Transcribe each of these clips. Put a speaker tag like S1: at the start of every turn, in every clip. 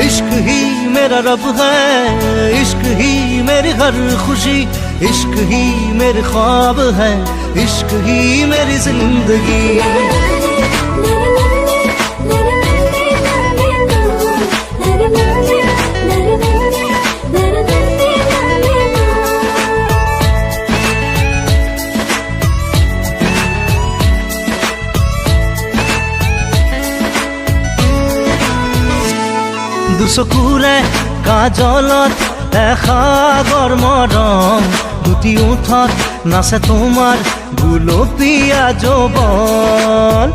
S1: इश्क ही मेरा रब है, इश्क ही मेरी हर खुशी, इश्क ही मेरे ख्वाब है, इश्क ही मेरी जिंदगी। দুচকুৰে কাজলত দেখা গৰমৰম, দুটি ওঠত নাচে তোমাৰ গুলপীয়া যৌৱন।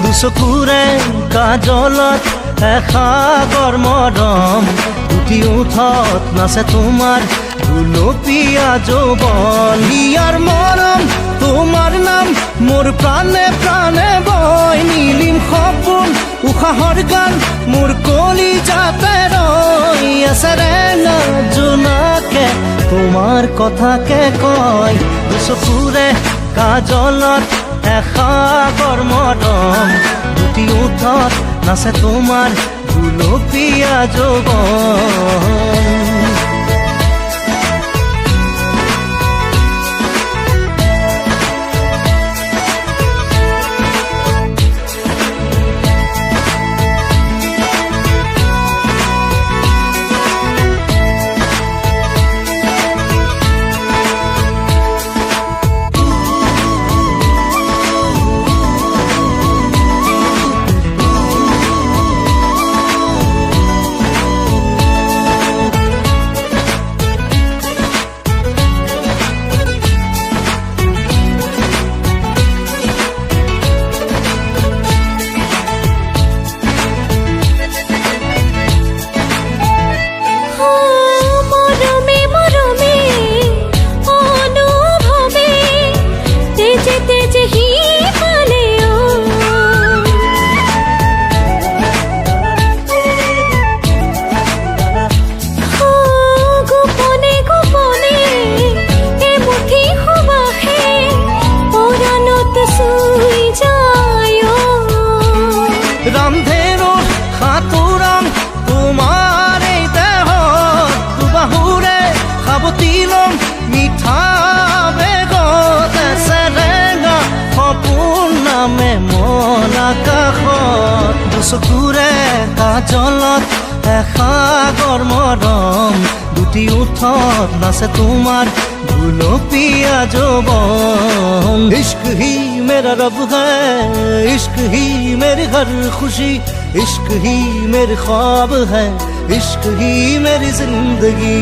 S1: দুচকুৰে কাজলত দেখা গৰমৰম, দুটি ওঠত নাচে তোমাৰ গুলপীয়া যৌৱন। ইয়াৰ মৰম তোমাৰ নাম মোৰ প্ৰাণে প্ৰাণে বয়, নীলিম সপোন উশাহৰ গান মোৰ কলিজাতে ৰৈ আছে ৰেঙা জোনাকে তোমাৰ কথাকে কয়। দুচকুৰে কাজলত এসাগৰ মৰম, দুটি ওঠত নাচে তোমাৰ গুলপীয়া যৌৱন। ৰামধেনুৰ সাঁতোৰাম তোমাৰ এই দেহত, দুবাহুৰে সাৱটি ল'ম মিঠা বেগত, চেৰেঙা সপোন নামে মন আকাশত। দুচকুৰে কাজলত এসাগৰ মৰম, দুটি ওঠত নাচে তোমাৰ গুলপীয়া যৌৱন। इश्क ही मेरा रब है, इश्क ही मेरी हर खुशी, इश्क ही मेरे ख्वाब है, इश्क ही मेरी जिंदगी।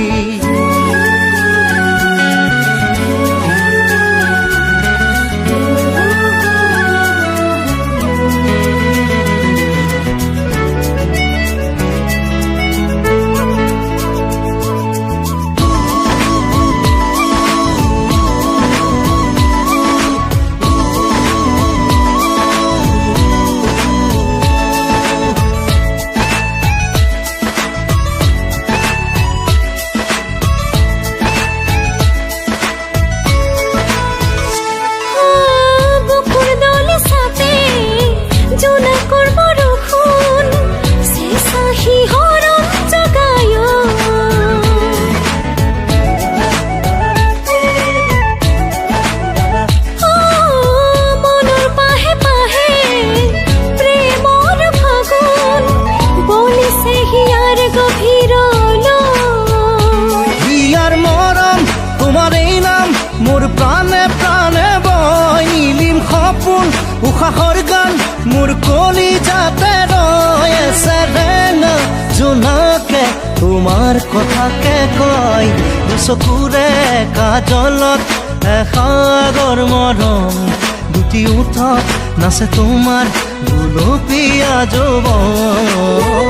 S1: মোর প্রাণে প্রাণে বয়, নীলিম সপোন উশাহৰ গান মোৰ কলিজাতে ৰৈ আছে ৰেঙা জোনাকে তোমাৰ কথাকে কয়। দুচকুৰে কাজলত এসাগৰ মৰম, দুটি ওঠত নাচে তোমাৰ গুলপীয়া যৌৱন।